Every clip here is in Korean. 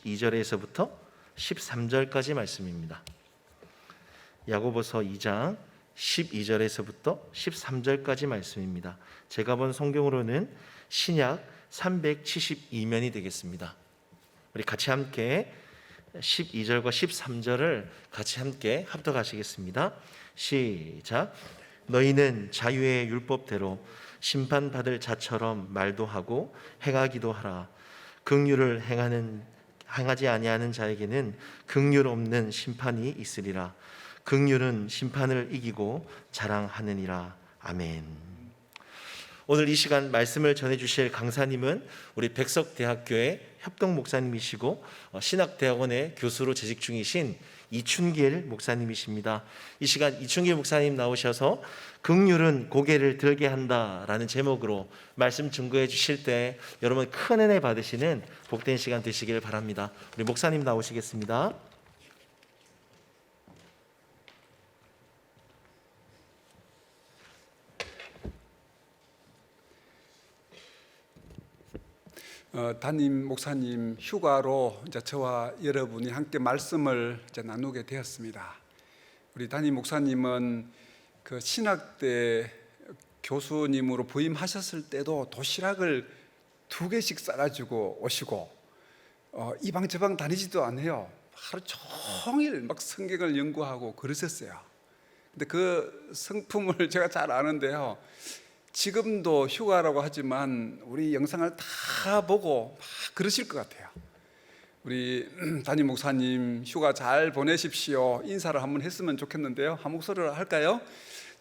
2절에서부터 13절까지 말씀입니다. 야고보서 2장 12절에서부터 13절까지 말씀입니다. 제가 본 성경으로는 신약 372면이 되겠습니다. 우리 같이 함께 12절과 13절을 같이 함께 합독하시겠습니다. 시작. 너희는 자유의 율법대로 심판받을 자처럼 말도 하고 행하기도 하라. 긍휼을 행하지 아니하는 자에게는 긍휼 없는 심판이 있으리라. 긍휼은 심판을 이기고 자랑하느니라. 아멘. 오늘 이 시간 말씀을 전해주실 강사님은 우리 백석대학교의 협동 목사님이시고 신학대학원의 교수로 재직 중이신 이춘길 목사님이십니다. 이 시간 이춘길 목사님 나오셔서 긍휼은 고개를 들게 한다라는 제목으로 말씀 증거해 주실 때 여러분 큰 은혜 받으시는 복된 시간 되시길 바랍니다. 우리 목사님 나오시겠습니다. 담임 목사님 휴가로 이제 저와 여러분이 함께 말씀을 이제 나누게 되었습니다. 우리 담임 목사님은 그 신학대 교수님으로 부임하셨을 때도 도시락을 2개씩 싸가지고 오시고 이방 저방 다니지도 않아요. 하루 종일 막 성경을 연구하고 그러셨어요. 근데 그 성품을 제가 잘 아는데요. 지금도 휴가라고 하지만 우리 영상을 다 보고 막 그러실 것 같아요. 우리 담임 목사님 휴가 잘 보내십시오. 인사를 한번 했으면 좋겠는데요. 한 목소리로 할까요?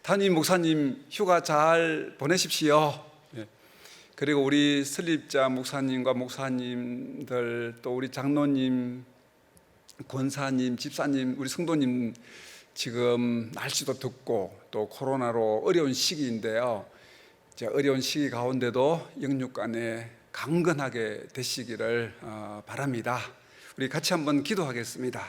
담임 목사님 휴가 잘 보내십시오. 네. 그리고 우리 설립자 목사님과 목사님들, 또 우리 장로님, 권사님, 집사님, 우리 성도님, 지금 날씨도 덥고 또 코로나로 어려운 시기인데요. 어려운 시기 가운데도 영육간에 강건하게 되시기를 바랍니다. 우리 같이 한번 기도하겠습니다.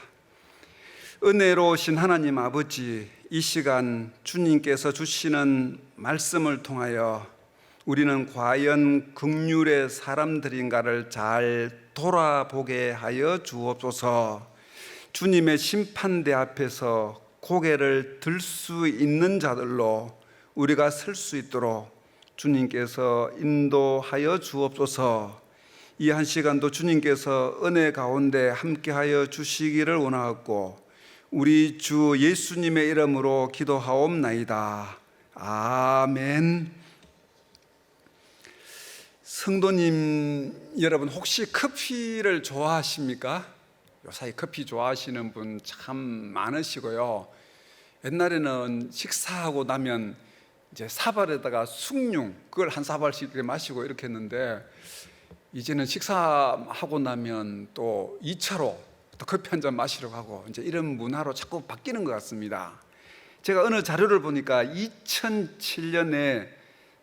은혜로우신 하나님 아버지, 이 시간 주님께서 주시는 말씀을 통하여 우리는 과연 긍휼의 사람들인가를 잘 돌아보게 하여 주옵소서. 주님의 심판대 앞에서 고개를 들 수 있는 자들로 우리가 설 수 있도록 주님께서 인도하여 주옵소서. 이 한 시간도 주님께서 은혜 가운데 함께하여 주시기를 원하옵고 우리 주 예수님의 이름으로 기도하옵나이다. 아멘. 성도님 여러분, 혹시 커피를 좋아하십니까? 요사이 커피 좋아하시는 분 참 많으시고요. 옛날에는 식사하고 나면 이제 사발에다가 숭늉 그걸 한 사발씩 이렇게 마시고 이렇게 했는데, 이제는 식사하고 나면 또 2차로 또 커피 한 잔 마시러 가고 이제 이런 문화로 자꾸 바뀌는 것 같습니다. 제가 어느 자료를 보니까 2007년에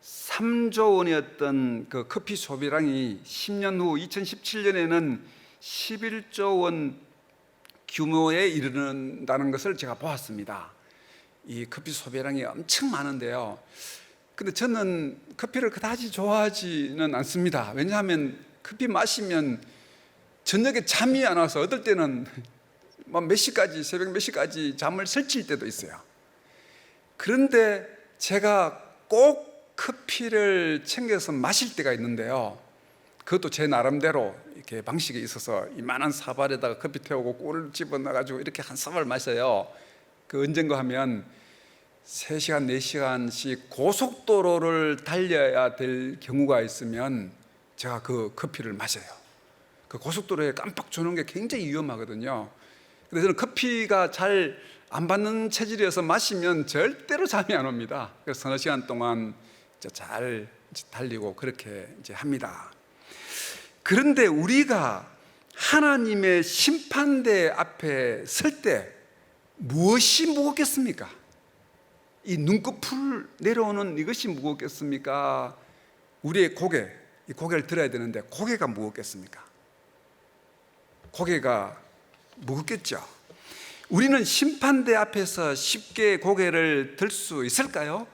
3조 원이었던 그 커피 소비량이 10년 후 2017년에는 11조 원 규모에 이르는다는 것을 제가 보았습니다. 이 커피 소비량이 엄청 많은데요. 근데 저는 커피를 그다지 좋아하지는 않습니다. 왜냐하면 커피 마시면 저녁에 잠이 안 와서 어떨 때는 몇 시까지, 새벽 몇 시까지 잠을 설칠 때도 있어요. 그런데 제가 꼭 커피를 챙겨서 마실 때가 있는데요. 그것도 제 나름대로 이렇게 방식이 있어서 이만한 사발에다가 커피 태우고 꿀을 집어넣어가지고 이렇게 한 사발 마셔요. 그 언젠가 하면 3시간, 4시간씩 고속도로를 달려야 될 경우가 있으면 제가 그 커피를 마셔요. 그 고속도로에 깜빡 주는 게 굉장히 위험하거든요. 그래서 저는 커피가 잘 안 받는 체질이어서 마시면 절대로 잠이 안 옵니다. 그래서 서너 시간 동안 잘 달리고 그렇게 이제 합니다. 그런데 우리가 하나님의 심판대 앞에 설 때 무엇이 무겁겠습니까? 이 눈꺼풀 내려오는 이것이 무겁겠습니까? 우리의 고개, 이 고개를 들어야 되는데 고개가 무겁겠습니까? 고개가 무겁겠죠. 우리는 심판대 앞에서 쉽게 고개를 들 수 있을까요?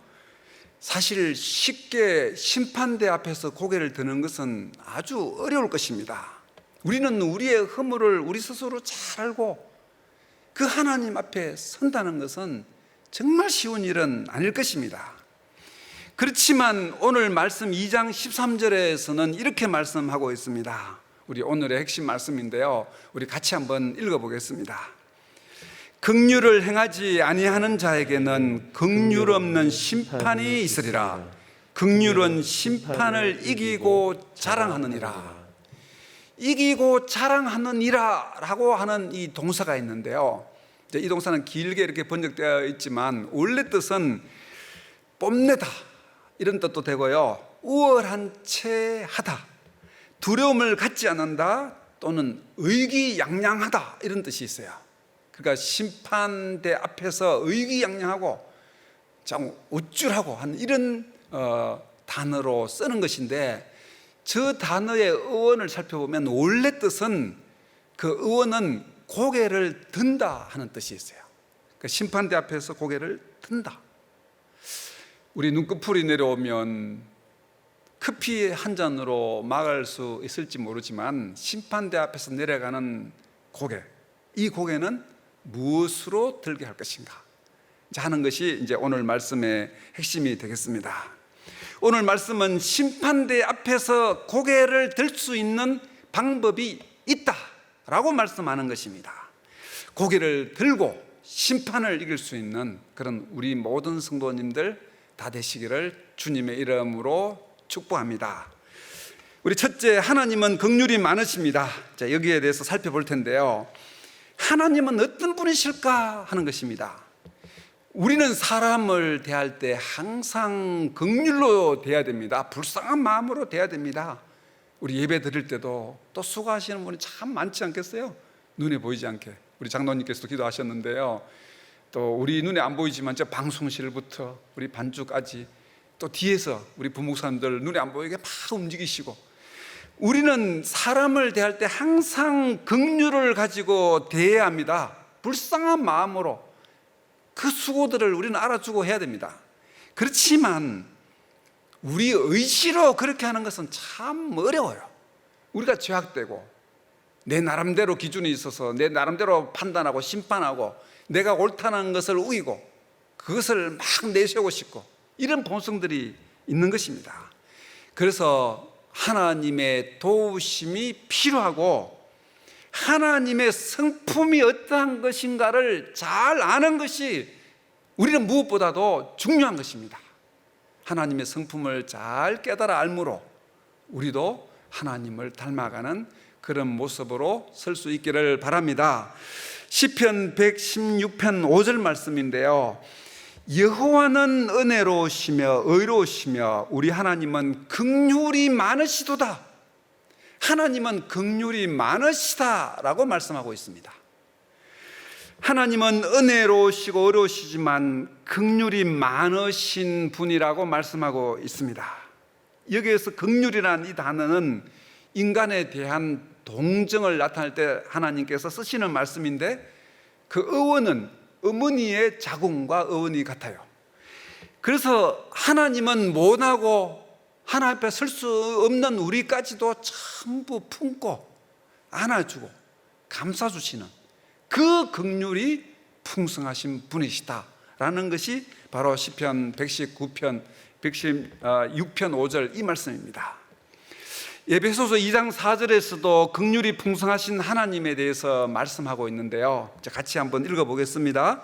사실 쉽게 심판대 앞에서 고개를 드는 것은 아주 어려울 것입니다. 우리는 우리의 허물을 우리 스스로 잘 알고 그 하나님 앞에 선다는 것은 정말 쉬운 일은 아닐 것입니다. 그렇지만 오늘 말씀 2장 13절에서는 이렇게 말씀하고 있습니다. 우리 오늘의 핵심 말씀인데요, 우리 같이 한번 읽어보겠습니다. 긍휼을 행하지 아니하는 자에게는 긍휼 없는 심판이 있으리라. 긍휼은 심판을 이기고 자랑하느니라. 이기고 자랑하느니라 라고 하는 이 동사가 있는데요, 이 동사는 길게 이렇게 번역되어 있지만 원래 뜻은 뽐내다 이런 뜻도 되고요, 우월한 채 하다, 두려움을 갖지 않는다, 또는 의기양양하다 이런 뜻이 있어요. 그러니까 심판대 앞에서 의기양양하고 참 우쭐하고 하는 이런 단어로 쓰는 것인데, 저 단어의 어원을 살펴보면 원래 뜻은 그 어원은 고개를 든다 하는 뜻이 있어요. 그러니까 심판대 앞에서 고개를 든다. 우리 눈꺼풀이 내려오면 커피 한 잔으로 막을 수 있을지 모르지만 심판대 앞에서 내려가는 고개, 이 고개는 무엇으로 들게 할 것인가 하는 것이 이제 오늘 말씀의 핵심이 되겠습니다. 오늘 말씀은 심판대 앞에서 고개를 들 수 있는 방법이 있다라고 말씀하는 것입니다. 고개를 들고 심판을 이길 수 있는 그런 우리 모든 성도님들 다 되시기를 주님의 이름으로 축복합니다. 우리 첫째, 하나님은 긍휼이 많으십니다. 자, 여기에 대해서 살펴볼 텐데요, 하나님은 어떤 분이실까 하는 것입니다. 우리는 사람을 대할 때 항상 긍휼로 대해야 됩니다. 불쌍한 마음으로 대해야 됩니다. 우리 예배 드릴 때도 또 수고하시는 분이 참 많지 않겠어요? 눈에 보이지 않게 우리 장로님께서도 기도하셨는데요, 또 우리 눈에 안 보이지만 저 방송실부터 우리 반주까지 또 뒤에서 우리 부목사님들 눈에 안 보이게 막 움직이시고, 우리는 사람을 대할 때 항상 긍휼을 가지고 대해야 합니다. 불쌍한 마음으로 그 수고들을 우리는 알아주고 해야 됩니다. 그렇지만 우리 의지로 그렇게 하는 것은 참 어려워요. 우리가 죄악되고 내 나름대로 기준이 있어서 내 나름대로 판단하고 심판하고 내가 옳다는 것을 우기고 그것을 막 내세우고 싶고 이런 본성들이 있는 것입니다. 그래서 하나님의 도우심이 필요하고 하나님의 성품이 어떠한 것인가를 잘 아는 것이 우리는 무엇보다도 중요한 것입니다. 하나님의 성품을 잘 깨달아 알므로 우리도 하나님을 닮아가는 그런 모습으로 설 수 있기를 바랍니다. 시편 116편 5절 말씀인데요, 여호와는 은혜로우시며 의로우시며 우리 하나님은 긍휼이 많으시도다. 하나님은 긍휼이 많으시다라고 말씀하고 있습니다. 하나님은 은혜로우시고 의로우시지만 긍휼이 많으신 분이라고 말씀하고 있습니다. 여기에서 긍휼이라는 이 단어는 인간에 대한 동정을 나타낼 때 하나님께서 쓰시는 말씀인데, 그 어원은 어머니의 자궁과 어원이 같아요. 그래서 하나님은 못하고 하나님 앞에 설 수 없는 우리까지도 전부 품고 안아주고 감싸주시는 그 긍휼이 풍성하신 분이시다라는 것이 바로 시편 119편 116편 5절 이 말씀입니다. 에베소서 2장 4절에서도 긍휼이 풍성하신 하나님에 대해서 말씀하고 있는데요, 같이 한번 읽어보겠습니다.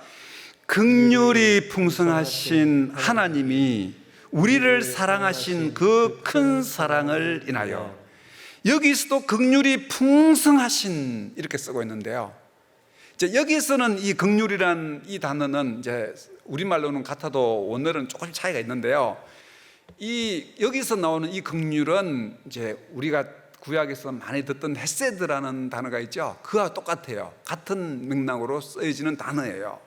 긍휼이 풍성하신 하나님이 우리를 사랑하신 그 큰 사랑을 인하여, 여기서도 긍휼이 풍성하신 이렇게 쓰고 있는데요, 여기서는 이 긍휼이란 이 단어는 이제 우리말로는 같아도 원어는 조금 차이가 있는데요, 여기서 나오는 이 긍휼은 이제 우리가 구약에서 많이 듣던 헤세드라는 단어가 있죠. 그와 똑같아요. 같은 맥락으로 쓰여지는 단어예요.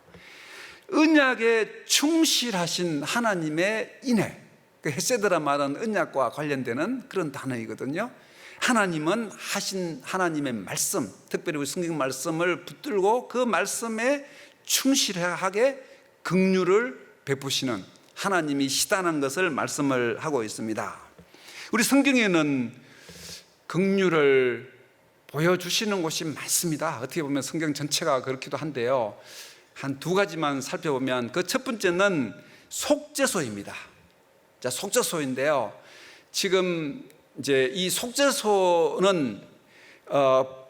언약에 충실하신 하나님의 인애, 그 헤세드란 말은 언약과 관련되는 그런 단어이거든요. 하나님은 하신 하나님의 말씀, 특별히 우리 성경 말씀을 붙들고 그 말씀에 충실하게 긍휼을 베푸시는 하나님이시다는 것을 말씀을 하고 있습니다. 우리 성경에는 긍휼을 보여주시는 곳이 많습니다. 어떻게 보면 성경 전체가 그렇기도 한데요. 한 두 가지만 살펴보면 그 첫 번째는 속죄소입니다. 자, 속죄소인데요. 지금 이제 이 속죄소는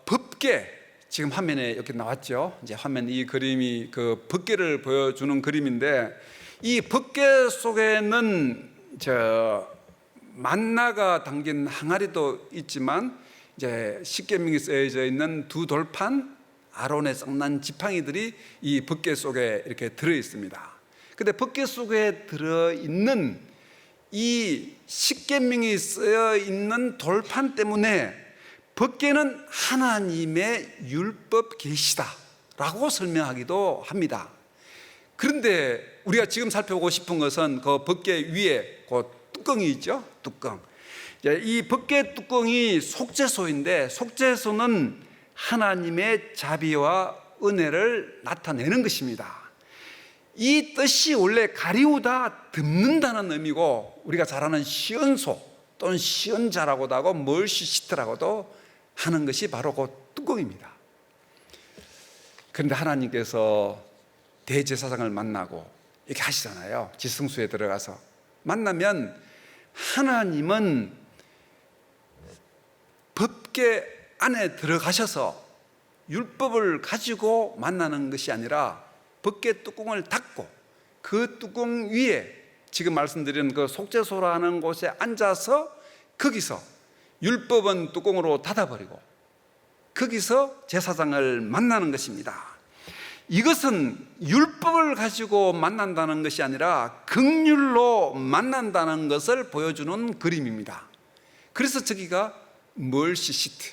법궤, 지금 화면에 이렇게 나왔죠. 이제 화면 이 그림이 그 법궤를 보여주는 그림인데, 이 법궤 속에는 만나가 담긴 항아리도 있지만 이제 십계명이 쓰여져 있는 두 돌판, 아론의 썩난 지팡이들이 이 법궤 속에 이렇게 들어 있습니다. 근데 법궤 속에 들어 있는 이 십계명이 쓰여 있는 돌판 때문에 법궤는 하나님의 율법 계시다라고 설명하기도 합니다. 그런데 우리가 지금 살펴보고 싶은 것은 그 법궤 위에 그 뚜껑이 있죠. 뚜껑. 이 법궤 뚜껑이 속죄소인데, 속죄소는 하나님의 자비와 은혜를 나타내는 것입니다. 이 뜻이 원래 가리우다, 덮는다는 의미고, 우리가 잘 아는 시언소 또는 시언자라고도 하고 멀시시트라고도 하는 것이 바로 그 뚜껑입니다. 그런데 하나님께서 대제사장을 만나고 이렇게 하시잖아요. 지성소에 들어가서 만나면 하나님은 법궤 안에 들어가셔서 율법을 가지고 만나는 것이 아니라 법궤 뚜껑을 닫고 그 뚜껑 위에 지금 말씀드린 그 속죄소라는 곳에 앉아서 거기서 율법은 뚜껑으로 닫아버리고 거기서 제사장을 만나는 것입니다. 이것은 율법을 가지고 만난다는 것이 아니라 긍휼로 만난다는 것을 보여주는 그림입니다. 그래서 저기가 멀시시트,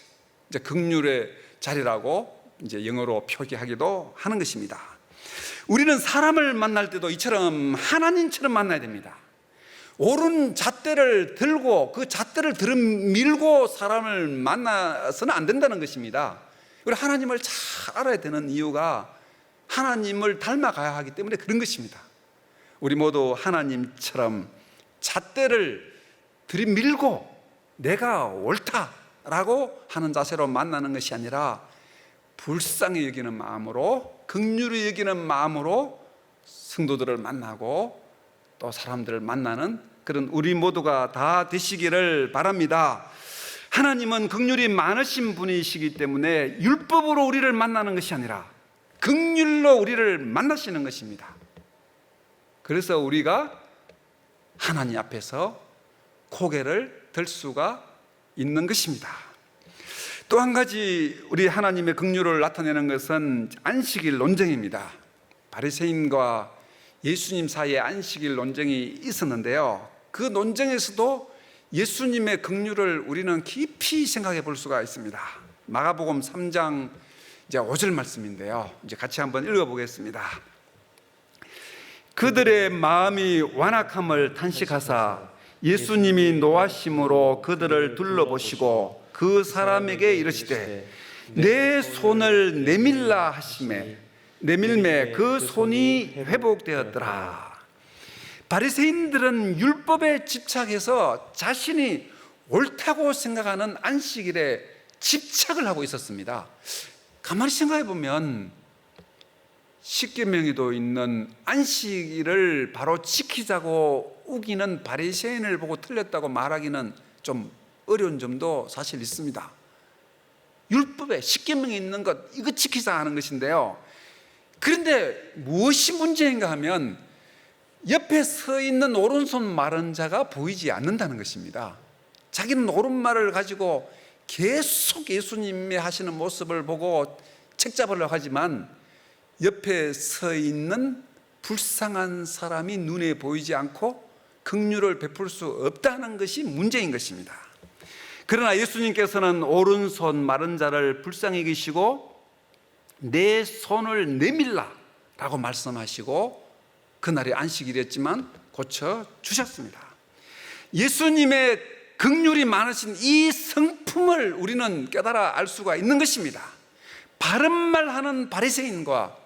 이제 긍휼의 자리라고 이제 영어로 표기하기도 하는 것입니다. 우리는 사람을 만날 때도 이처럼 하나님처럼 만나야 됩니다. 옳은 잣대를 들고 그 잣대를 들이밀고 사람을 만나서는 안 된다는 것입니다. 우리 하나님을 잘 알아야 되는 이유가 하나님을 닮아가야 하기 때문에 그런 것입니다. 우리 모두 하나님처럼 잣대를 들이밀고 내가 옳다라고 하는 자세로 만나는 것이 아니라 불쌍히 여기는 마음으로, 긍휼히 여기는 마음으로 성도들을 만나고 또 사람들을 만나는 그런 우리 모두가 다 되시기를 바랍니다. 하나님은 긍휼이 많으신 분이시기 때문에 율법으로 우리를 만나는 것이 아니라 긍휼로 우리를 만나시는 것입니다. 그래서 우리가 하나님 앞에서 고개를 들 수가 있는 것입니다. 또 한 가지 우리 하나님의 긍휼을 나타내는 것은 안식일 논쟁입니다. 바리새인과 예수님 사이에 안식일 논쟁이 있었는데요. 그 논쟁에서도 예수님의 긍휼을 우리는 깊이 생각해 볼 수가 있습니다. 마가복음 3장 이제 5절 말씀인데요. 이제 같이 한번 읽어보겠습니다. 그들의 마음이 완악함을 탄식하사 예수님이 노하심으로 그들을 둘러보시고 그 사람에게 이르시되 내 손을 내밀라 하시매 내밀매 그 손이 회복되었더라. 바리새인들은 율법에 집착해서 자신이 옳다고 생각하는 안식일에 집착을 하고 있었습니다. 가만히 생각해 보면 십계명에도 있는 안식일을 바로 지키자고 우기는 바리새인을 보고 틀렸다고 말하기는 좀 어려운 점도 사실 있습니다. 율법에 십계명에 있는 것 이거 지키자 하는 것인데요. 그런데 무엇이 문제인가 하면 옆에 서 있는 오른손 마른 자가 보이지 않는다는 것입니다. 자기는 오른말을 가지고 계속 예수님이 하시는 모습을 보고 책 잡으려고 하지만 옆에 서 있는 불쌍한 사람이 눈에 보이지 않고 긍휼을 베풀 수 없다는 것이 문제인 것입니다. 그러나 예수님께서는 오른손 마른 자를 불쌍히 여기시고 내 손을 내밀라 라고 말씀하시고 그날이 안식일이었지만 고쳐주셨습니다. 예수님의 긍휼이 많으신 이 성품을 우리는 깨달아 알 수가 있는 것입니다. 바른 말하는 바리새인과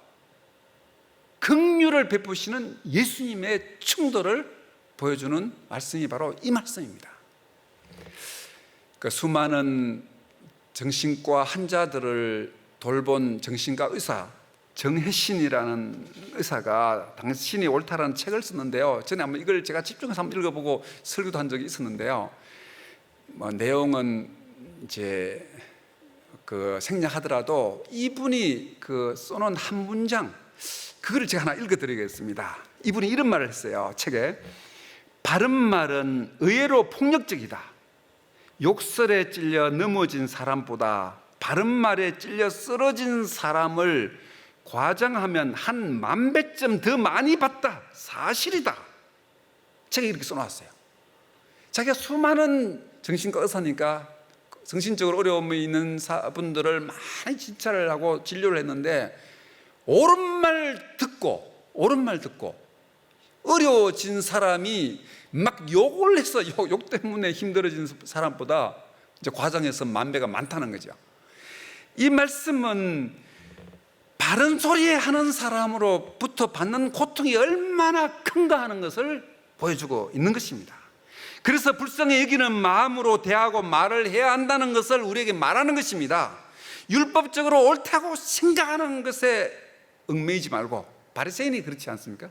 긍휼을 베푸시는 예수님의 충돌을 보여주는 말씀이 바로 이 말씀입니다. 그 수많은 정신과 환자들을 돌본 정신과 의사 정혜신이라는 의사가 당신이 옳다라는 책을 썼는데요. 전에 한번 이걸 제가 집중해서 한번 읽어보고 설교도 한 적이 있었는데요. 내용은 이제 그 생략하더라도 이분이 그 써놓은 한 문장, 그거를 제가 하나 읽어드리겠습니다. 이분이 이런 말을 했어요. 책에 바른 말은 의외로 폭력적이다. 욕설에 찔려 넘어진 사람보다 바른 말에 찔려 쓰러진 사람을 과장하면 한 10,000배쯤 더 많이 봤다. 사실이다. 책에 이렇게 써놨어요. 자기가 수많은 정신과 의사니까 정신적으로 어려움이 있는 분들을 많이 진찰을 하고 진료를 했는데 옳은 말 듣고 어려워진 사람이 막 욕을 해서 욕 때문에 힘들어진 사람보다 이제 과장해서 10,000배가 많다는 거죠. 이 말씀은 바른 소리 하는 사람으로부터 받는 고통이 얼마나 큰가 하는 것을 보여주고 있는 것입니다. 그래서 불쌍히 여기는 마음으로 대하고 말을 해야 한다는 것을 우리에게 말하는 것입니다. 율법적으로 옳다고 생각하는 것에 얽매이지 말고, 바리새인이 그렇지 않습니까?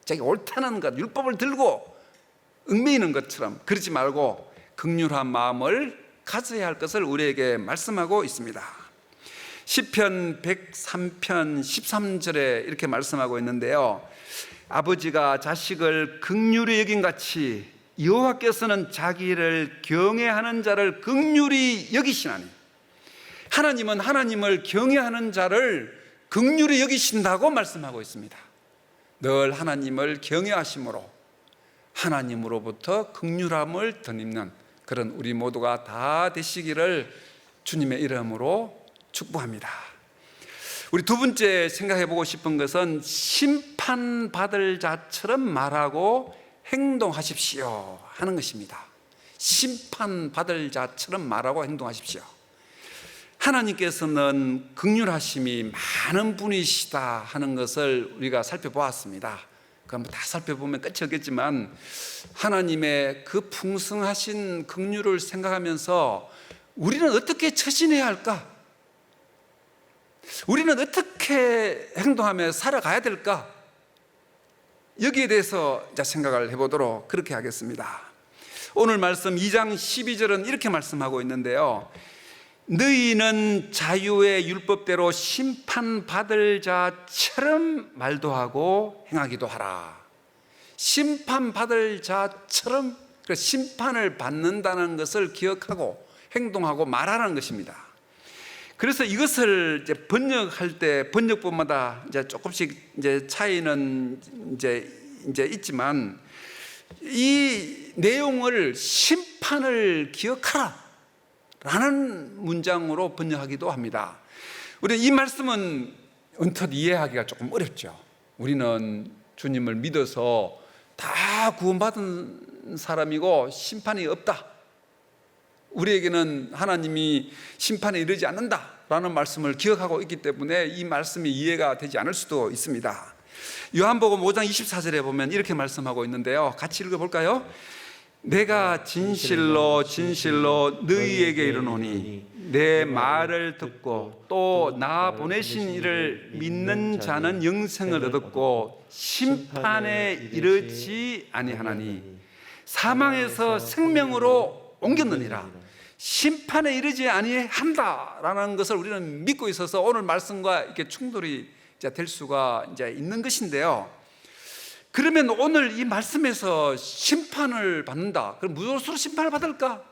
자기 옳다는 것, 율법을 들고 얽매이는 것처럼 그러지 말고 긍휼한 마음을 가져야 할 것을 우리에게 말씀하고 있습니다. 시편 103편 13절에 이렇게 말씀하고 있는데요. 아버지가 자식을 긍휼히 여긴 같이 여호와께서는 자기를 경외하는 자를 긍휼히 여기시나니, 하나님은 하나님을 경외하는 자를 긍휼히 여기신다고 말씀하고 있습니다. 늘 하나님을 경외하심으로 하나님으로부터 긍휼함을 덧입는 그런 우리 모두가 다 되시기를 주님의 이름으로 축복합니다. 우리 두 번째 생각해 보고 싶은 것은 심판받을 자처럼 말하고 행동하십시오 하는 것입니다. 심판받을 자처럼 말하고 행동하십시오. 하나님께서는 긍휼하심이 많은 분이시다 하는 것을 우리가 살펴보았습니다. 그럼 다 살펴보면 끝이 없겠지만 하나님의 그 풍성하신 긍휼을 생각하면서 우리는 어떻게 처신해야 할까? 우리는 어떻게 행동하며 살아가야 될까? 여기에 대해서 생각을 해보도록 그렇게 하겠습니다. 오늘 말씀 2장 12절은 이렇게 말씀하고 있는데요. 너희는 자유의 율법대로 심판받을 자처럼 말도 하고 행하기도 하라. 심판받을 자처럼, 심판을 받는다는 것을 기억하고 행동하고 말하라는 것입니다. 그래서 이것을 이제 번역할 때 번역본마다 이제 조금씩 이제 차이는 이제 있지만 이 내용을 심판을 기억하라 라는 문장으로 번역하기도 합니다. 우리 이 말씀은 언뜻 이해하기가 조금 어렵죠. 우리는 주님을 믿어서 다 구원받은 사람이고 심판이 없다. 우리에게는 하나님이 심판에 이르지 않는다라는 말씀을 기억하고 있기 때문에 이 말씀이 이해가 되지 않을 수도 있습니다. 요한복음 5장 24절에 보면 이렇게 말씀하고 있는데요. 같이 읽어볼까요? 내가 진실로 진실로 너희에게 이르노니 내 말을 듣고 또 나 보내신 이를 믿는 자는 영생을 얻었고 심판에 이르지 아니하나니 사망에서 생명으로 옮겼느니라. 심판에 이르지 아니한다라는 것을 우리는 믿고 있어서 오늘 말씀과 이렇게 충돌이 될 수가 있는 것인데요. 그러면 오늘 이 말씀에서 심판을 받는다. 그럼 무엇으로 심판을 받을까?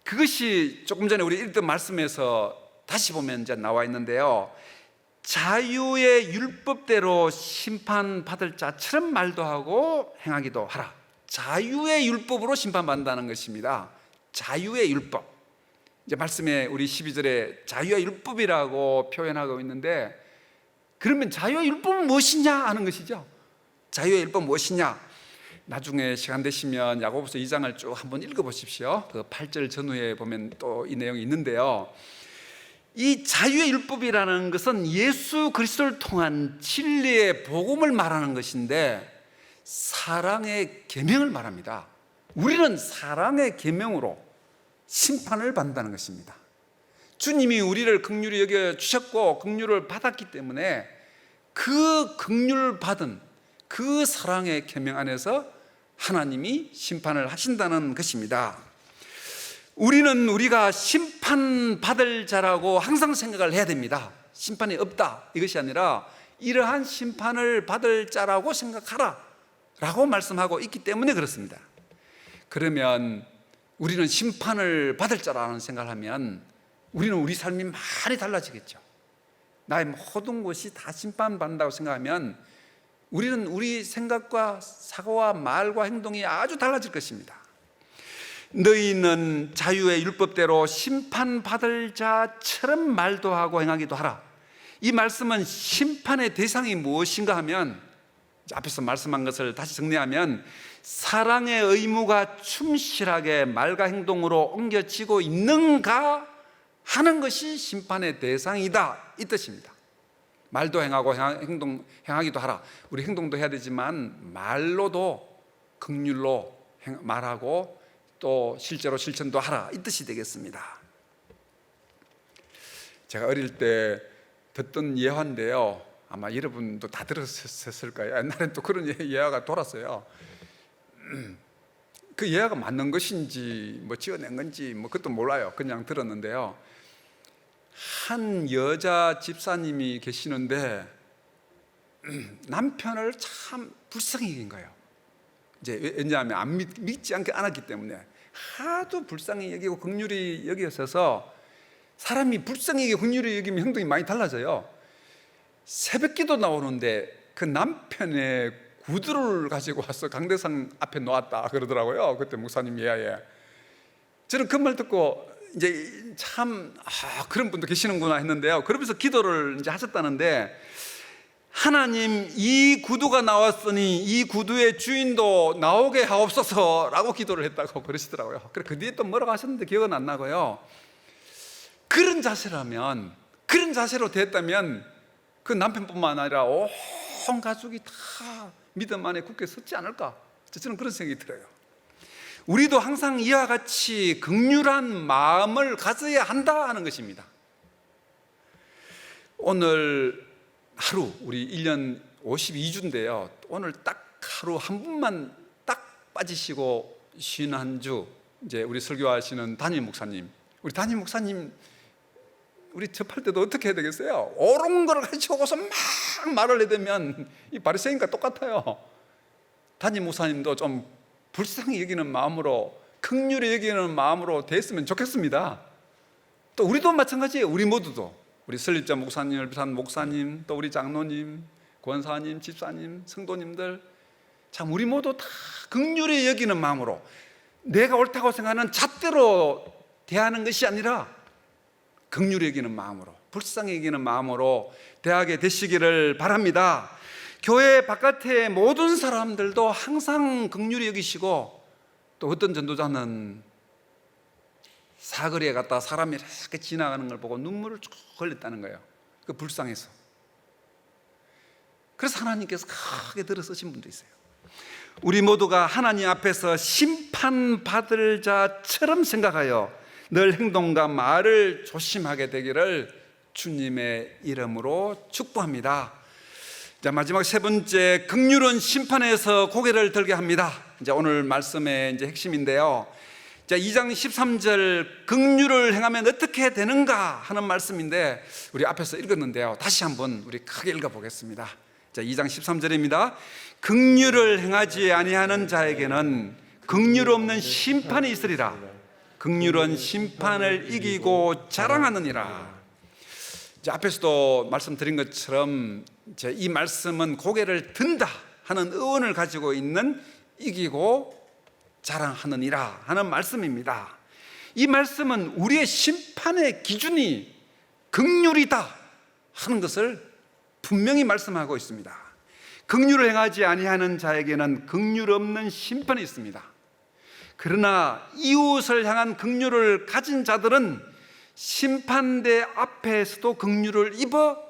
그것이 조금 전에 우리 읽던 말씀에서 다시 보면 나와 있는데요. 자유의 율법대로 심판받을 자처럼 말도 하고 행하기도 하라. 자유의 율법으로 심판받는다는 것입니다. 자유의 율법. 이제 말씀에 우리 12절에 자유의 율법이라고 표현하고 있는데, 그러면 자유의 율법은 무엇이냐 하는 것이죠. 자유의 율법은 무엇이냐? 나중에 시간 되시면 야고보서 2장을 쭉 한번 읽어보십시오. 그 8절 전후에 보면 또 이 내용이 있는데요. 이 자유의 율법이라는 것은 예수 그리스도를 통한 진리의 복음을 말하는 것인데 사랑의 계명을 말합니다. 우리는 사랑의 계명으로 심판을 받는다는 것입니다. 주님이 우리를 긍휼히 여겨 주셨고 긍휼을 받았기 때문에 그 긍휼 받은 그 사랑의 계명 안에서 하나님이 심판을 하신다는 것입니다. 우리는 우리가 심판받을 자라고 항상 생각을 해야 됩니다. 심판이 없다 이것이 아니라 이러한 심판을 받을 자라고 생각하라 라고 말씀하고 있기 때문에 그렇습니다. 그러면 우리는 심판을 받을 자라는 생각을 하면 우리는 우리 삶이 많이 달라지겠죠. 나의 모든 것이 다 심판받는다고 생각하면 우리는 우리 생각과 사고와 말과 행동이 아주 달라질 것입니다. 너희는 자유의 율법대로 심판받을 자처럼 말도 하고 행하기도 하라. 이 말씀은 심판의 대상이 무엇인가 하면 앞에서 말씀한 것을 다시 정리하면 사랑의 의무가 충실하게 말과 행동으로 옮겨지고 있는가 하는 것이 심판의 대상이다 이 뜻입니다. 말도 행하고 행하기도 하라. 우리 행동도 해야 되지만 말로도 긍휼로 말하고 또 실제로 실천도 하라 이 뜻이 되겠습니다. 제가 어릴 때 듣던 예화인데요, 아마 여러분도 다 들었을 거예요. 옛날엔 또 그런 예화가 돌았어요. 그 예화가 맞는 것인지 뭐 지어낸 건지 뭐 그것도 몰라요. 그냥 들었는데요, 한 여자 집사님이 계시는데 남편을 참 불쌍히 여긴 거예요. 이제 왜냐하면 믿지 않았기 때문에 하도 불쌍히 여기고 긍휼히 여기었어서, 사람이 불쌍히 여기고 긍휼히 여기면 행동이 많이 달라져요. 새벽기도 나오는데 그 남편의 구두를 가지고 와서 강대상 앞에 놓았다 그러더라고요. 그때 목사님 예하에. 저는 그 말 듣고 이제 참 그런 분도 계시는구나 했는데요, 그러면서 기도를 이제 하셨다는데, 하나님 이 구두가 나왔으니 이 구두의 주인도 나오게 하옵소서라고 기도를 했다고 그러시더라고요. 그 뒤에 또 뭐라고 하셨는데 기억은 안 나고요. 그런 자세라면, 그런 자세로 됐다면 그 남편뿐만 아니라 온 가족이 다 믿음 안에 굳게 섰지 않을까, 저는 그런 생각이 들어요. 우리도 항상 이와 같이 긍휼한 마음을 가져야 한다 하는 것입니다. 오늘 하루, 우리 1년 52주인데요 오늘 딱 하루 한 분만 딱 빠지시고 쉬는 한 주, 이제 우리 설교하시는 담임 목사님, 우리 담임 목사님 우리 접할 때도 어떻게 해야 되겠어요? 옳은 걸 가르쳐오고서 막 말을 해대면 이 바리새인과 똑같아요. 담임 목사님도 좀 불쌍히 여기는 마음으로, 긍휼히 여기는 마음으로 됐으면 좋겠습니다. 또 우리도 마찬가지예요. 우리 모두도, 우리 설립자 목사님을 비롯한 목사님, 또 우리 장로님, 권사님, 집사님, 성도님들, 참 우리 모두 다 긍휼히 여기는 마음으로, 내가 옳다고 생각하는 잣대로 대하는 것이 아니라 긍휼히 여기는 마음으로, 불쌍히 여기는 마음으로 대하게 되시기를 바랍니다. 교회 바깥의 모든 사람들도 항상 긍휼히 여기시고, 또 어떤 전도자는 사거리에 갔다 사람이 이렇게 지나가는 걸 보고 눈물을 쭉 흘렸다는 거예요. 그 불쌍해서. 그래서 하나님께서 크게 들어서신 분도 있어요. 우리 모두가 하나님 앞에서 심판받을 자처럼 생각하여 늘 행동과 말을 조심하게 되기를 주님의 이름으로 축복합니다. 자, 마지막 세 번째, 긍휼은 심판에서 고개를 들게 합니다. 이제 오늘 말씀의 이제 핵심인데요. 자, 2장 13절, 긍휼을 행하면 어떻게 되는가 하는 말씀인데 우리 앞에서 읽었는데요, 다시 한번 우리 크게 읽어보겠습니다. 자, 2장 13절입니다. 긍휼을 행하지 아니하는 자에게는 긍휼 없는 심판이 있으리라. 긍휼은 심판을 이기고 자랑하느니라. 자, 앞에서도 말씀드린 것처럼 이 말씀은 고개를 든다 하는 의원을 가지고 있는 이기고 자랑하느니라 하는 말씀입니다. 이 말씀은 우리의 심판의 기준이 긍휼이다 하는 것을 분명히 말씀하고 있습니다. 긍휼을 행하지 아니하는 자에게는 긍휼 없는 심판이 있습니다. 그러나 이웃을 향한 긍휼을 가진 자들은 심판대 앞에서도 긍휼을 입어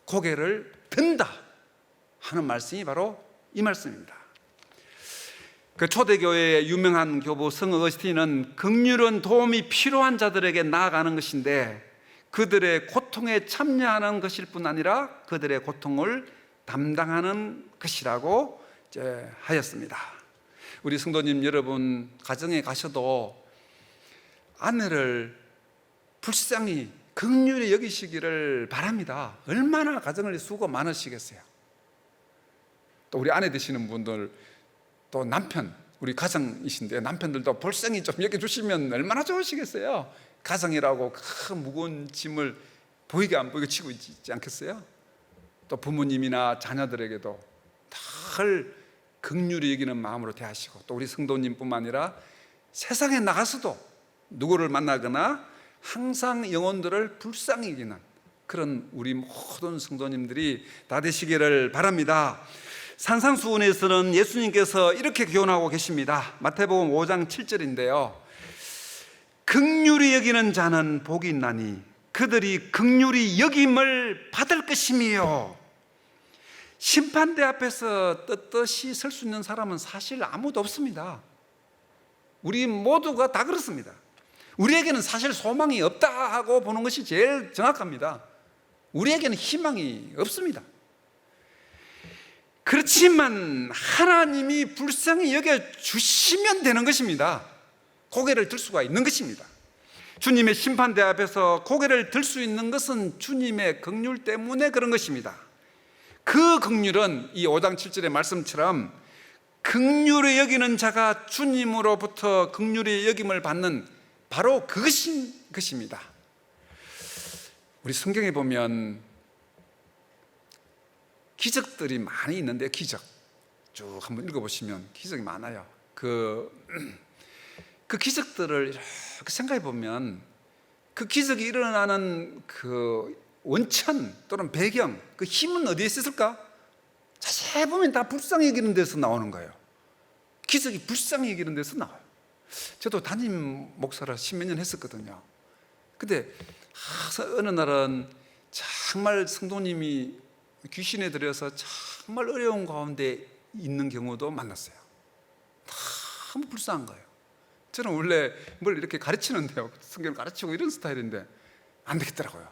고개를 든다 하는 말씀이 바로 이 말씀입니다. 그 초대교회의 유명한 교부 성 어거스틴은 긍휼은 도움이 필요한 자들에게 나아가는 것인데 그들의 고통에 참여하는 것일 뿐 아니라 그들의 고통을 담당하는 것이라고 하였습니다. 우리 성도님 여러분, 가정에 가셔도 아내를 불쌍히 긍휼히 여기시기를 바랍니다. 얼마나 가정을 수고 많으시겠어요. 또 우리 아내 되시는 분들, 또 남편, 우리 가정이신데 남편들도 불쌍히 좀 여겨주시면 얼마나 좋으시겠어요. 가정이라고 큰 무거운 짐을 보이게 안 보이게 치고 있지 않겠어요? 또 부모님이나 자녀들에게도 늘 긍휼히 여기는 마음으로 대하시고, 또 우리 성도님뿐만 아니라 세상에 나가서도 누구를 만나거나 항상 영혼들을 불쌍히 여기는 그런 우리 모든 성도님들이 다 되시기를 바랍니다. 산상수훈에서는 예수님께서 이렇게 교훈하고 계십니다. 마태복음 5장 7절인데요. 긍휼히 여기는 자는 복이 있나니 그들이 긍휼히 여김을 받을 것이며, 심판대 앞에서 떳떳이 설 수 있는 사람은 사실 아무도 없습니다. 우리 모두가 다 그렇습니다. 우리에게는 사실 소망이 없다 하고 보는 것이 제일 정확합니다. 우리에게는 희망이 없습니다. 그렇지만 하나님이 불쌍히 여겨주시면 되는 것입니다. 고개를 들 수가 있는 것입니다. 주님의 심판대 앞에서 고개를 들 수 있는 것은 주님의 긍휼 때문에 그런 것입니다. 그 긍휼은 이 5장 7절의 말씀처럼 긍휼히 여기는 자가 주님으로부터 긍휼히 여김을 받는 바로 그것인 것입니다. 우리 성경에 보면 기적들이 많이 있는데, 기적 쭉 한번 읽어보시면 기적이 많아요. 그 기적들을 이렇게 생각해 보면 그 기적이 일어나는 그 원천 또는 배경, 그 힘은 어디에 있을까? 자세히 보면 다 불쌍히 여기는 데서 나오는 거예요. 기적이 불쌍히 여기는 데서 나와요. 저도 담임 목사라 10몇 년 했었거든요. 근데 어느 날은 정말 성도님이 귀신에 들여서 정말 어려운 가운데 있는 경우도 만났어요. 너무 불쌍한 거예요. 저는 원래 뭘 이렇게 가르치는데요, 성경을 가르치고 이런 스타일인데 안 되겠더라고요.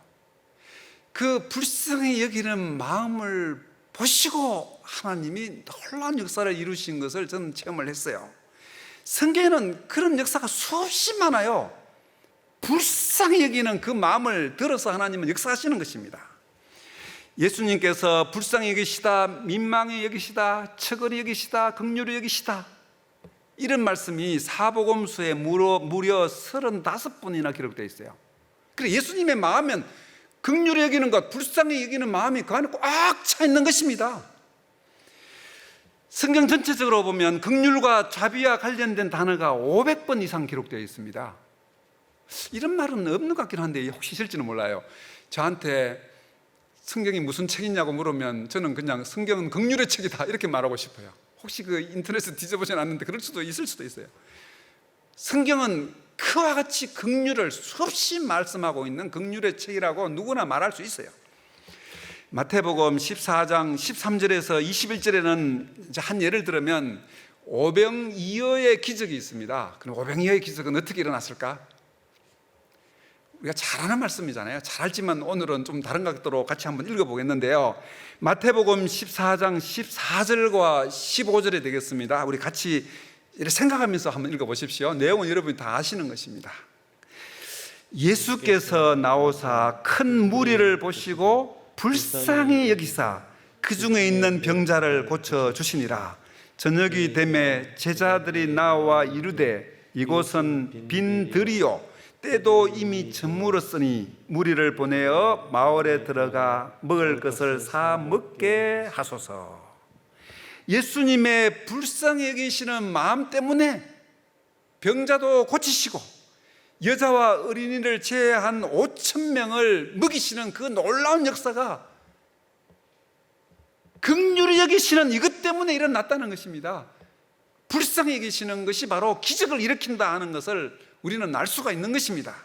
그 불쌍히 여기는 마음을 보시고 하나님이 놀라운 역사를 이루신 것을 저는 체험을 했어요. 성경에는 그런 역사가 수없이 많아요. 불쌍히 여기는 그 마음을 들어서 하나님은 역사하시는 것입니다. 예수님께서 불쌍히 여기시다, 민망히 여기시다, 처거리 여기시다, 긍휼히 여기시다, 이런 말씀이 사복음서에 무려 35번이나 기록되어 있어요. 그래서 예수님의 마음은 긍휼히 여기는 것, 불쌍히 여기는 마음이 그 안에 꽉 차 있는 것입니다. 성경 전체적으로 보면 긍휼과 자비와 관련된 단어가 500번 이상 기록되어 있습니다. 이런 말은 없는 것 같긴 한데 혹시 있을지는 몰라요. 저한테 성경이 무슨 책이냐고 물으면 저는 그냥 성경은 긍휼의 책이다 이렇게 말하고 싶어요. 혹시 그 인터넷에 뒤져보진 않는데 그럴 수도 있을 수도 있어요. 성경은 그와 같이 긍휼을 수없이 말씀하고 있는 긍휼의 책이라고 누구나 말할 수 있어요. 마태복음 14장 13절에서 21절에는 한 예를 들면 오병이어의 기적이 있습니다. 그럼 오병이어의 기적은 어떻게 일어났을까? 우리가 잘 아는 말씀이잖아요. 잘 알지만 오늘은 좀 다른 각도로 같이 한번 읽어보겠는데요. 마태복음 14장 14절과 15절에 되겠습니다. 우리 같이 이렇게 생각하면서 한번 읽어보십시오. 내용은 여러분이 다 아시는 것입니다. 예수께서 나오사 큰 무리를 보시고 불쌍히 여기사 그 중에 있는 병자를 고쳐주시니라. 저녁이 되매 제자들이 나와 이르되 이곳은 빈 들이요 때도 이미 저물었으니 무리를 보내어 마을에 들어가 먹을 것을 사 먹게 하소서. 예수님의 불쌍히 여기시는 마음 때문에 병자도 고치시고 여자와 어린이를 제외한 5,000명을 먹이시는 그 놀라운 역사가 긍휼히 여기시는 이것 때문에 일어났다는 것입니다. 불쌍히 여기시는 것이 바로 기적을 일으킨다 하는 것을 우리는 알 수가 있는 것입니다.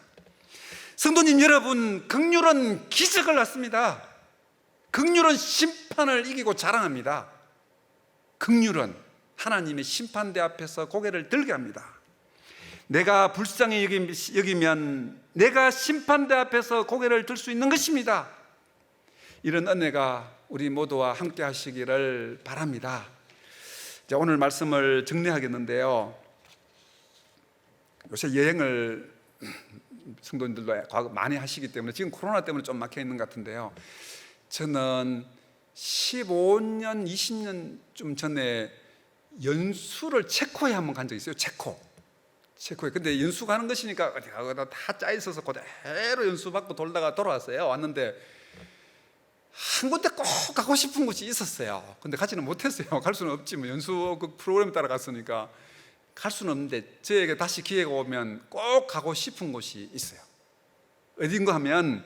성도님 여러분, 긍휼은 기적을 낳습니다. 긍휼은 심판을 이기고 자랑합니다. 긍휼은 하나님의 심판대 앞에서 고개를 들게 합니다. 내가 불쌍히 여기면 내가 심판대 앞에서 고개를 들 수 있는 것입니다. 이런 은혜가 우리 모두와 함께 하시기를 바랍니다. 이제 오늘 말씀을 정리하겠는데요, 요새 여행을 성도님들도 많이 하시기 때문에 지금 코로나 때문에 좀 막혀 있는 것 같은데요, 저는 15년, 20년쯤 전에 연수를 체코에 한번 간 적이 있어요. 체코에. 근데 연수 가는 것이니까 어디 가거나 다 짜 있어서 그대로 연수 받고 돌다가 돌아왔어요. 왔는데 한 군데 꼭 가고 싶은 곳이 있었어요. 근데 가지는 못했어요. 갈 수는 없지, 뭐 연수 그 프로그램 따라 갔으니까 갈 수는 없는데, 저에게 다시 기회가 오면 꼭 가고 싶은 곳이 있어요. 어딘가 하면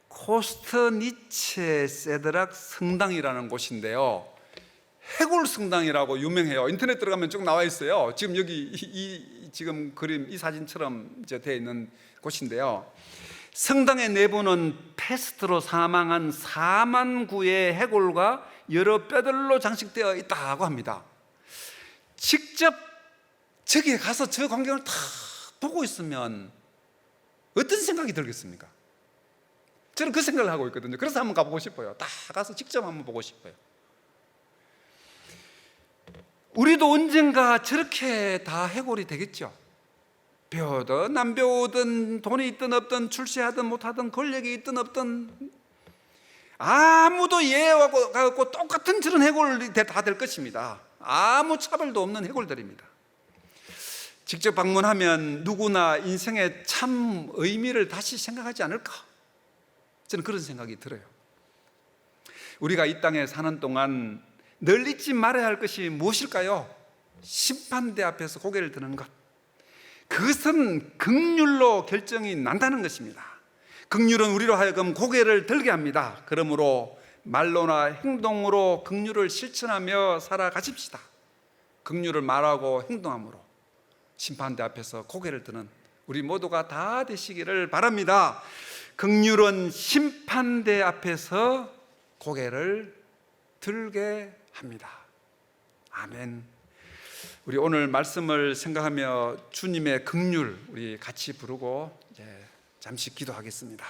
코스트니체 세드락 성당이라는 곳인데요, 해골 성당이라고 유명해요. 인터넷 들어가면 쭉 나와 있어요. 지금 여기 지금 그림, 이 사진처럼 이제 되어 있는 곳인데요, 성당의 내부는 패스트로 사망한 4만 구의 해골과 여러 뼈들로 장식되어 있다고 합니다. 직접 저기에 가서 저 광경을 다 보고 있으면 어떤 생각이 들겠습니까? 저는 그 생각을 하고 있거든요. 그래서 한번 가보고 싶어요. 다 가서 직접 한번 보고 싶어요. 우리도 언젠가 저렇게 다 해골이 되겠죠. 배우든 안 배우든, 돈이 있든 없든, 출세하든 못하든, 권력이 있든 없든, 아무도 예하고 똑같은 저런 해골이 다 될 것입니다. 아무 차별도 없는 해골들입니다. 직접 방문하면 누구나 인생의 참 의미를 다시 생각하지 않을까, 저는 그런 생각이 들어요. 우리가 이 땅에 사는 동안 늘 잊지 말아야 할 것이 무엇일까요? 심판대 앞에서 고개를 드는 것. 그것은 긍휼로 결정이 난다는 것입니다. 긍휼은 우리로 하여금 고개를 들게 합니다. 그러므로 말로나 행동으로 긍휼을 실천하며 살아가십시다. 긍휼을 말하고 행동함으로 심판대 앞에서 고개를 드는 우리 모두가 다 되시기를 바랍니다. 긍휼은 심판대 앞에서 고개를 들게 합니다. 아멘. 우리 오늘 말씀을 생각하며 주님의 긍휼 우리 같이 부르고 이제 잠시 기도하겠습니다.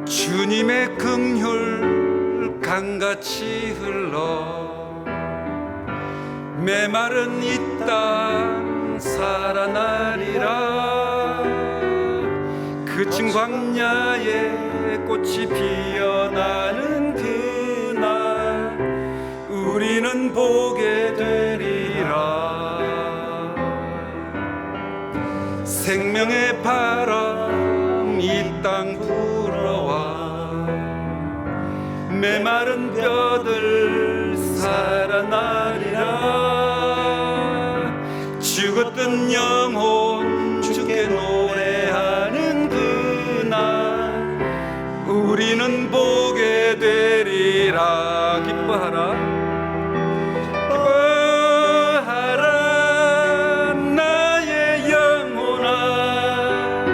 주님의 긍휼 강같이 흘러 메마른 이 땅 살아나리라. 그친 광야에 꽃이 피어나는 그날 우리는 보게 되리라. 생명의 바람 이 땅 불어와 메마른 뼈들 살아나리라. 죽었던 영혼 주께 노래하는 그날 우리는 보게 되리라. 기뻐하라, 기뻐하라 나의 영혼아.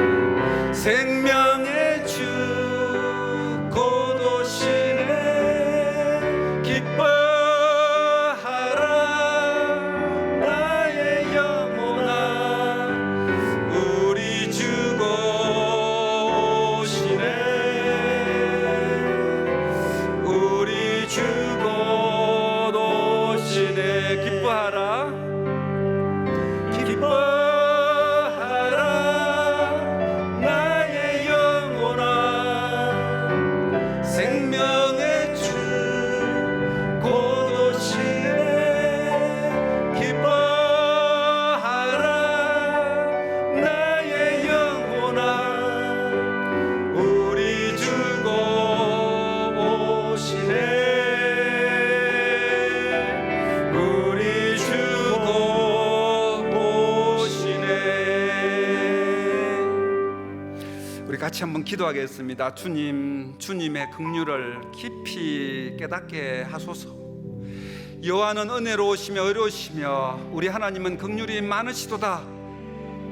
생명의 주 곧 오시네. 기뻐하라 나의 영혼아. 우리 주 곧 오시네. 우리 주 곧 오시네. 기뻐하라, 기뻐하라 나의 영혼아. 생명의 주 곧 오시네. 기뻐하라 나의 영혼아. 우리 주 곧 오시네. 우리 주 곧 오시네. 우리 같이 한번 기도하겠습니다. 주님, 주님의 긍휼을 깊이 깨닫게 하소서. 여호와는 은혜로우시며 의로우시며 우리 하나님은 긍휼이 많으시도다.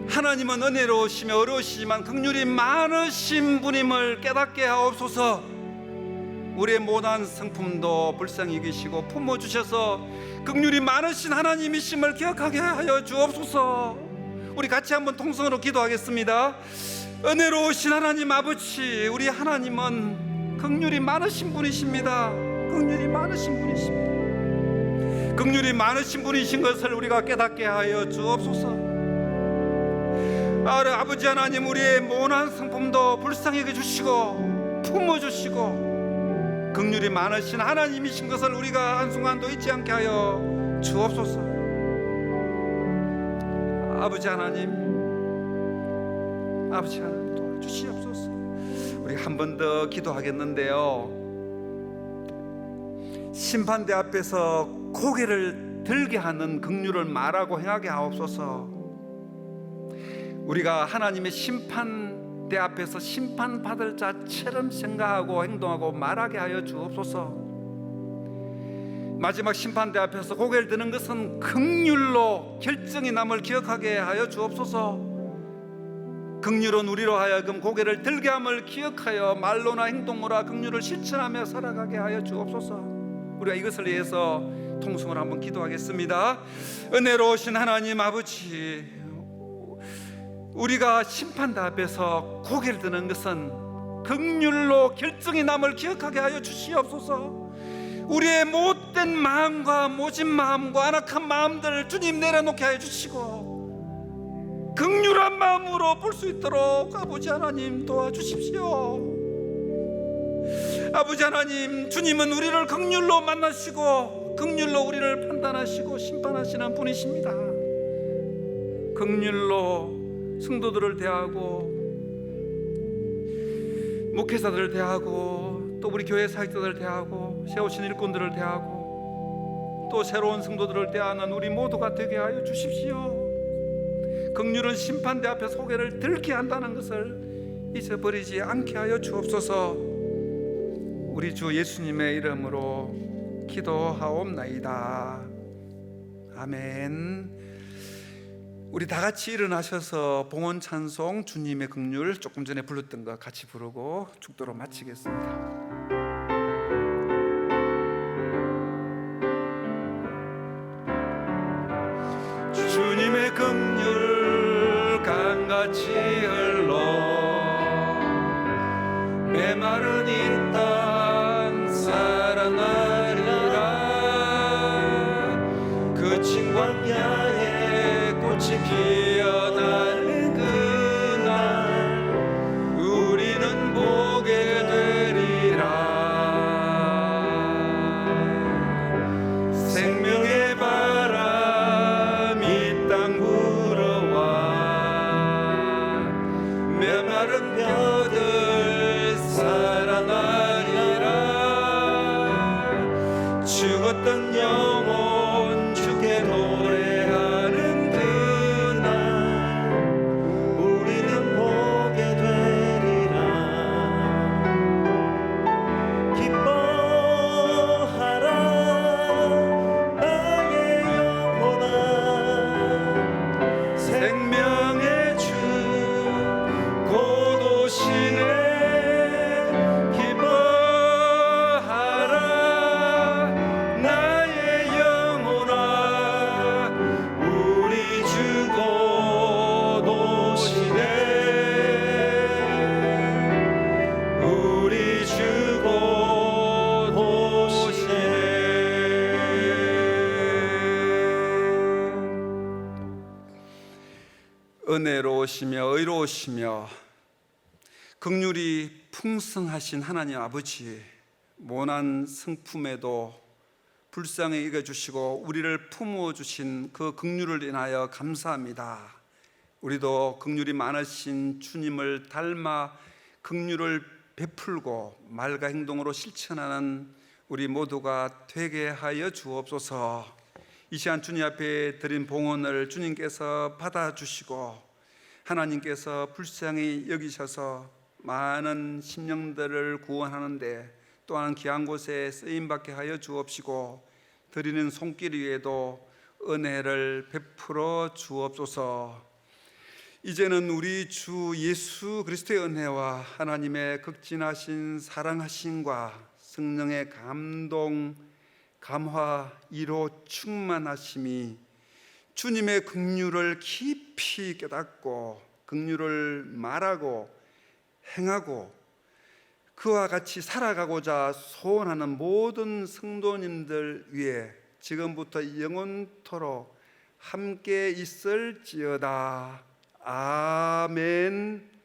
하나님은 은혜로우시며 의로우시지만 긍휼이 많으신 분임을 깨닫게 하옵소서. 우리의 모난 성품도 불쌍히 여기시고 품어주셔서 긍휼이 많으신 하나님이심을 기억하게 하여 주옵소서. 우리 같이 한번 통성으로 기도하겠습니다. 은혜로우신 하나님 아버지, 우리 하나님은 긍휼이 많으신 분이십니다. 긍휼이 많으신 분이십니다. 긍휼이 많으신 분이신 것을 우리가 깨닫게 하여 주옵소서. 아버지 하나님, 우리의 모난 성품도 불쌍히 여겨주시고 품어주시고 긍휼이 많으신 하나님이신 것을 우리가 한순간도 잊지 않게 하여 주옵소서. 아버지 하나님 도와주시옵소서. 우리 한 번 더 기도하겠는데요, 심판대 앞에서 고개를 들게 하는 긍휼을 말하고 행하게 하옵소서. 우리가 하나님의 심판대 앞에서 심판받을 자처럼 생각하고 행동하고 말하게 하여 주옵소서. 마지막 심판대 앞에서 고개를 드는 것은 긍휼로 결정이 남을 기억하게 하여 주옵소서. 긍휼은 우리로 하여금 고개를 들게 함을 기억하여 말로나 행동으로 긍휼을 실천하며 살아가게 하여 주옵소서. 우리가 이것을 위해서 통성을 한번 기도하겠습니다. 은혜로우신 하나님 아버지, 우리가 심판대 앞에서 고개를 드는 것은 긍휼로 결정이 남을 기억하게 하여 주시옵소서. 우리의 못된 마음과 모진 마음과 안악한 마음들을 주님 내려놓게 하여 주시고 긍휼한 마음으로 볼 수 있도록 아버지 하나님 도와주십시오. 아버지 하나님, 주님은 우리를 긍휼로 만나시고 긍휼로 우리를 판단하시고 심판하시는 분이십니다. 긍휼로 성도들을 대하고 목회자들을 대하고 또 우리 교회 사역자들을 대하고 세우신 일꾼들을 대하고 또 새로운 성도들을 대하는 우리 모두가 되게 하여 주십시오. 긍휼은 심판대 앞에서 고개를 들게 한다는 것을 잊어버리지 않게 하여 주옵소서. 우리 주 예수님의 이름으로 기도하옵나이다. 아멘. 우리 다 같이 일어나셔서 봉헌 찬송 주님의 긍휼 조금 전에 불렀던 거 같이 부르고 축도로 마치겠습니다. 주님의 긍휼 강같이 흘러 메마른 이 땅 살아나리라. 그친 광야에 꽃이 피어나는 그날 우리는 보게 되리라. 생명의 바람 이 땅 불어와 메마른 뼈들 살아나리라. 죽었던 영혼 주께 노래하는 그날 우리는 보게 되리라. 기뻐하라 나의 영혼아, 생명의 주 곧 오시네. 은혜로우시며 의로우시며 긍휼이 풍성하신 하나님 아버지, 모난 성품에도 불쌍히 여겨주시고 우리를 품어주신 그 긍휼을 인하여 감사합니다. 우리도 긍휼이 많으신 주님을 닮아 긍휼을 베풀고 말과 행동으로 실천하는 우리 모두가 되게 하여 주옵소서. 이 시간 주님 앞에 드린 봉헌을 주님께서 받아주시고 하나님께서 불쌍히 여기셔서 많은 심령들을 구원하는데 또한 귀한 곳에 쓰임받게 하여 주옵시고 드리는 손길 위에도 은혜를 베풀어 주옵소서. 이제는 우리 주 예수 그리스도의 은혜와 하나님의 극진하신 사랑하심과 성령의 감동, 감화, 위로 충만하심이 주님의 긍휼을 깊이 깨닫고 긍휼을 말하고 행하고 그와 같이 살아가고자 소원하는 모든 성도님들 위해 지금부터 영원토록 함께 있을지어다. 아멘.